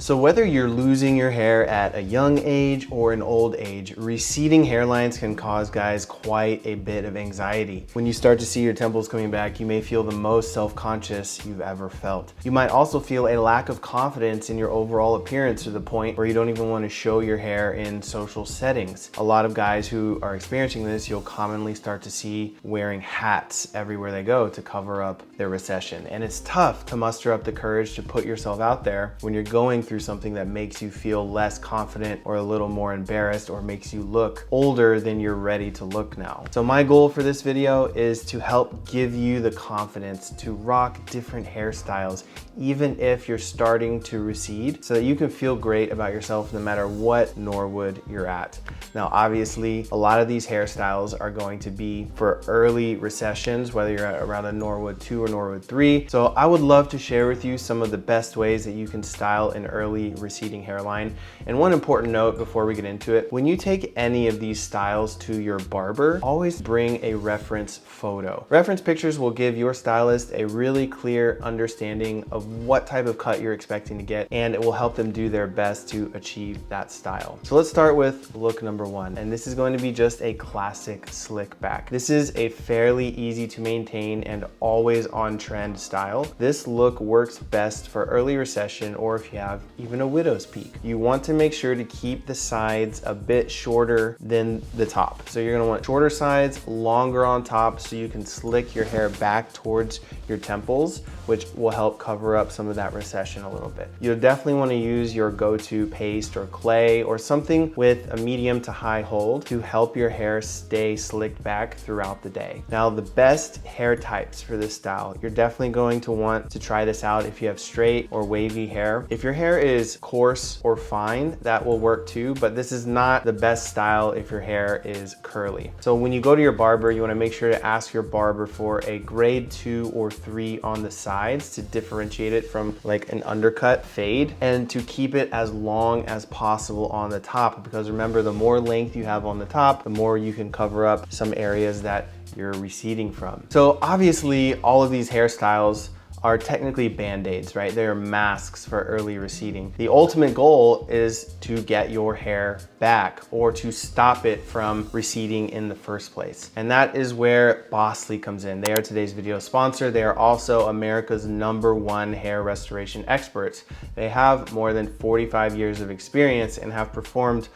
So whether you're losing your hair at a young age or an old age, receding hairlines can cause guys quite a bit of anxiety. When you start to see your temples coming back, you may feel the most self-conscious you've ever felt. You might also feel a lack of confidence in your overall appearance to the point where you don't even want to show your hair in social settings. A lot of guys who are experiencing this, you'll commonly start to see wearing hats everywhere they go to cover up their recession. And it's tough to muster up the courage to put yourself out there when you're going through something that makes you feel less confident or a little more embarrassed or makes you look older than you're ready to look now. So my goal for this video is to help give you the confidence to rock different hairstyles, even if you're starting to recede, so that you can feel great about yourself no matter what Norwood you're at. Now, obviously, a lot of these hairstyles are going to be for early recessions, whether you're at around a Norwood 2 or Norwood 3. So I would love to share with you some of the best ways that you can style an early receding hairline. And one important note before we get into it, when you take any of these styles to your barber, always bring a reference photo. Reference pictures will give your stylist a really clear understanding of what type of cut you're expecting to get, and it will help them do their best to achieve that style. So let's start with look number one, and this is going to be just a classic slick back. This is a fairly easy to maintain and always on trend style. This look works best for early recession, or if you have even a widow's peak. You want to make sure to keep the sides a bit shorter than the top. So you're gonna want shorter sides, longer on top, so you can slick your hair back towards your temples, which will help cover up some of that recession a little bit. You'll definitely want to use your go-to paste or clay or something with a medium to high hold to help your hair stay slicked back throughout the day. Now, the best hair types for this style, you're definitely going to want to try this out if you have straight or wavy hair. If your hair is coarse or fine, that will work too, but this is not the best style if your hair is curly. So when you go to your barber, you want to make sure to ask your barber for a grade 2 or 3 on the sides to differentiate it from like an undercut fade, and to keep it as long as possible on the top, because remember, the more length you have on the top, the more you can cover up some areas that you're receding from. So obviously all of these hairstyles are technically band-aids, right? They are masks for early receding. The ultimate goal is to get your hair back or to stop it from receding in the first place. And that is where Bosley comes in. They are today's video sponsor. They are also America's #1 hair restoration experts. They have more than 45 years of experience and have performed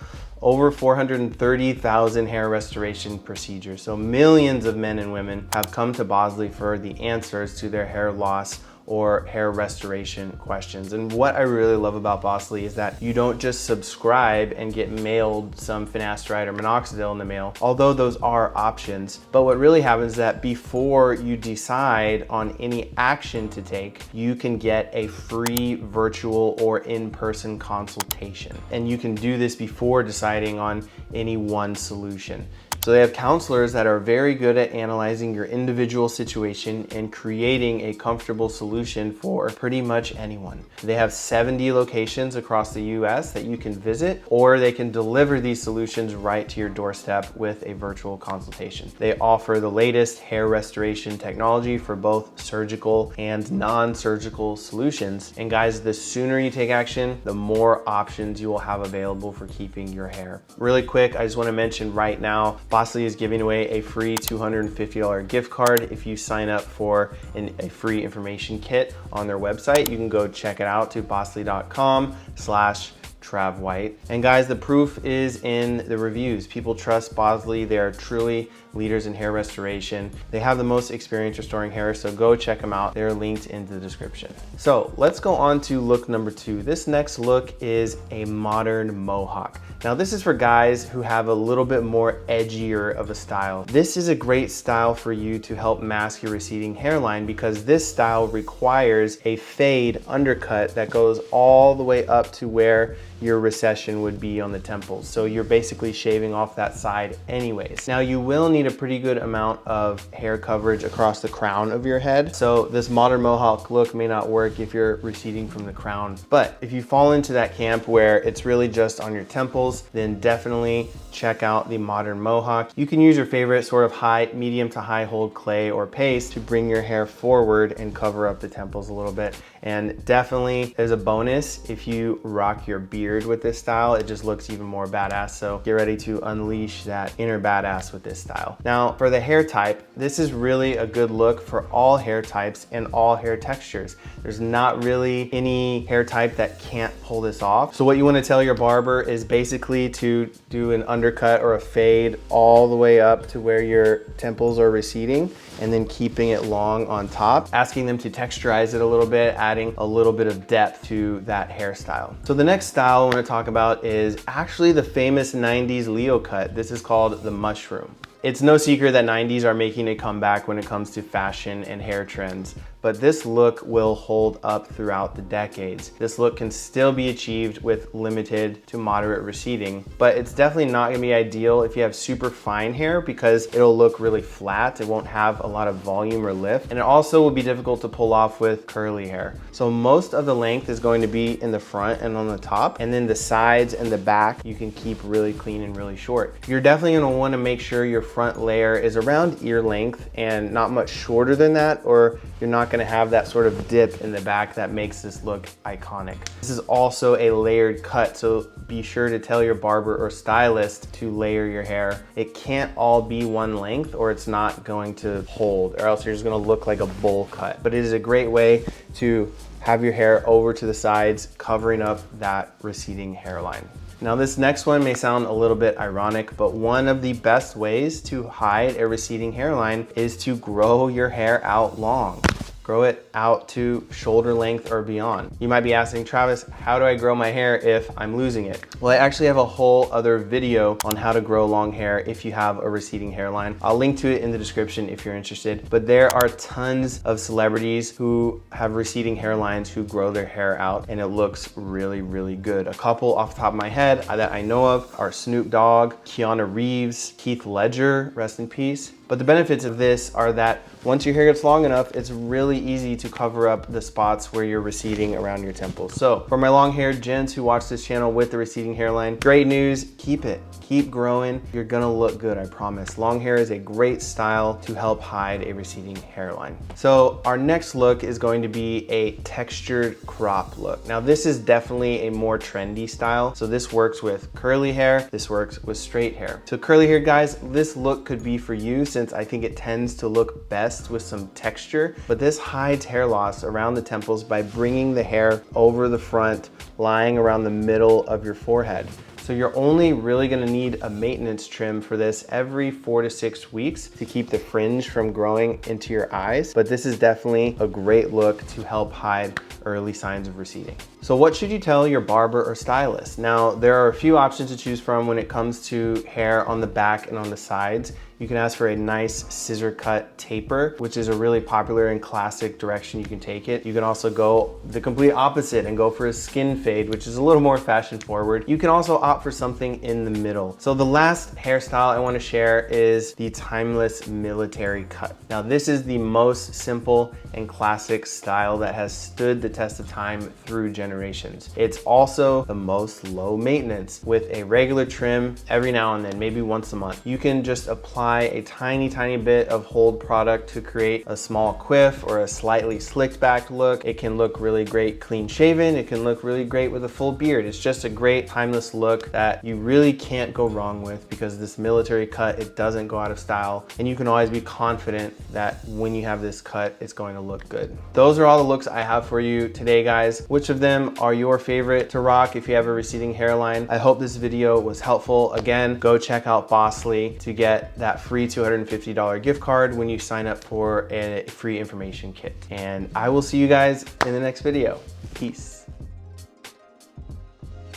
over 430,000 hair restoration procedures. So millions of men and women have come to Bosley for the answers to their hair loss or hair restoration questions. And what I really love about Bosley is that you don't just subscribe and get mailed some finasteride or minoxidil in the mail, although those are options. But what really happens is that before you decide on any action to take, you can get a free virtual or in-person consultation. And you can do this before deciding on any one solution. So they have counselors that are very good at analyzing your individual situation and creating a comfortable solution for pretty much anyone. They have 70 locations across the US that you can visit, or they can deliver these solutions right to your doorstep with a virtual consultation. They offer the latest hair restoration technology for both surgical and non-surgical solutions. And guys, the sooner you take action, the more options you will have available for keeping your hair. Really quick, I just want to mention right now, Bosley is giving away a free $250 gift card if you sign up for a free information kit on their website. You can go check it out to bosley.com/TravWhite. And guys, the proof is in the reviews. People trust Bosley. They are truly leaders in hair restoration. They have the most experience restoring hair, so go check them out. They're linked in the description. So let's go on to look number 2. This next look is a modern Mohawk. Now this is for guys who have a little bit more edgier of a style. This is a great style for you to help mask your receding hairline, because this style requires a fade undercut that goes all the way up to where your recession would be on the temples. So you're basically shaving off that side anyways. Now you will need need a pretty good amount of hair coverage across the crown of your head. So this modern Mohawk look may not work if you're receding from the crown. But if you fall into that camp where it's really just on your temples, then definitely check out the modern Mohawk. You can use your favorite sort of medium to high hold clay or paste to bring your hair forward and cover up the temples a little bit. And definitely there's a bonus if you rock your beard with this style. It just looks even more badass. So get ready to unleash that inner badass with this style. Now for the hair type, this is really a good look for all hair types and all hair textures. There's not really any hair type that can't pull this off. So what you want to tell your barber is basically to do an undercut or a fade all the way up to where your temples are receding, and then keeping it long on top, asking them to texturize it a little bit, adding a little bit of depth to that hairstyle. So the next style I want to talk about is actually the famous 90s Leo cut. This is called the mushroom. It's no secret that 90s are making a comeback when it comes to fashion and hair trends, but this look will hold up throughout the decades. This look can still be achieved with limited to moderate receding, but it's definitely not gonna be ideal if you have super fine hair because it'll look really flat. It won't have a lot of volume or lift, and it also will be difficult to pull off with curly hair. So most of the length is going to be in the front and on the top, and then the sides and the back you can keep really clean and really short. You're definitely gonna wanna make sure your front layer is around ear length and not much shorter than that, or you're not gonna have that sort of dip in the back that makes this look iconic. This is also a layered cut, so be sure to tell your barber or stylist to layer your hair. It can't all be one length or it's not going to hold, or else you're just gonna look like a bowl cut. But it is a great way to have your hair over to the sides, covering up that receding hairline. Now this next one may sound a little bit ironic, but one of the best ways to hide a receding hairline is to grow your hair out long. Grow it out to shoulder length or beyond. You might be asking, Travis, how do I grow my hair if I'm losing it? Well, I actually have a whole other video on how to grow long hair if you have a receding hairline. I'll link to it in the description if you're interested. But there are tons of celebrities who have receding hairlines who grow their hair out, and it looks really, really good. A couple off the top of my head that I know of are Snoop Dogg, Keanu Reeves, Heath Ledger, rest in peace. But the benefits of this are that once your hair gets long enough, it's really easy to cover up the spots where you're receding around your temples. So for my long-haired gents who watch this channel with the receding hairline, great news, keep it. Keep growing. You're gonna look good, I promise. Long hair is a great style to help hide a receding hairline. So our next look is going to be a textured crop look. Now this is definitely a more trendy style. So this works with curly hair, this works with straight hair. So curly hair guys, this look could be for you since I think it tends to look best with some texture, but this hides hair loss around the temples by bringing the hair over the front, lying around the middle of your forehead. So you're only really gonna need a maintenance trim for this every 4 to 6 weeks to keep the fringe from growing into your eyes. But this is definitely a great look to help hide early signs of receding. So what should you tell your barber or stylist? Now, there are a few options to choose from when it comes to hair on the back and on the sides. You can ask for a nice scissor cut taper, which is a really popular and classic direction you can take it. You can also go the complete opposite and go for a skin fade, which is a little more fashion forward. You can also opt for something in the middle. So the last hairstyle I want to share is the timeless military cut. Now this is the most simple and classic style that has stood the test of time through generations. It's also the most low maintenance with a regular trim every now and then, maybe once a month. You can just apply a tiny bit of hold product to create a small quiff or a slightly slicked back look. It can look really great clean shaven. It can look really great with a full beard. It's just a great timeless look that you really can't go wrong with because this military cut, it doesn't go out of style. And you can always be confident that when you have this cut, it's going to look good. Those are all the looks I have for you today, guys. Which of them are your favorite to rock if you have a receding hairline? I hope this video was helpful. Again, go check out Bossly to get that free $250 gift card when you sign up for a free information kit. And I will see you guys in the next video. Peace.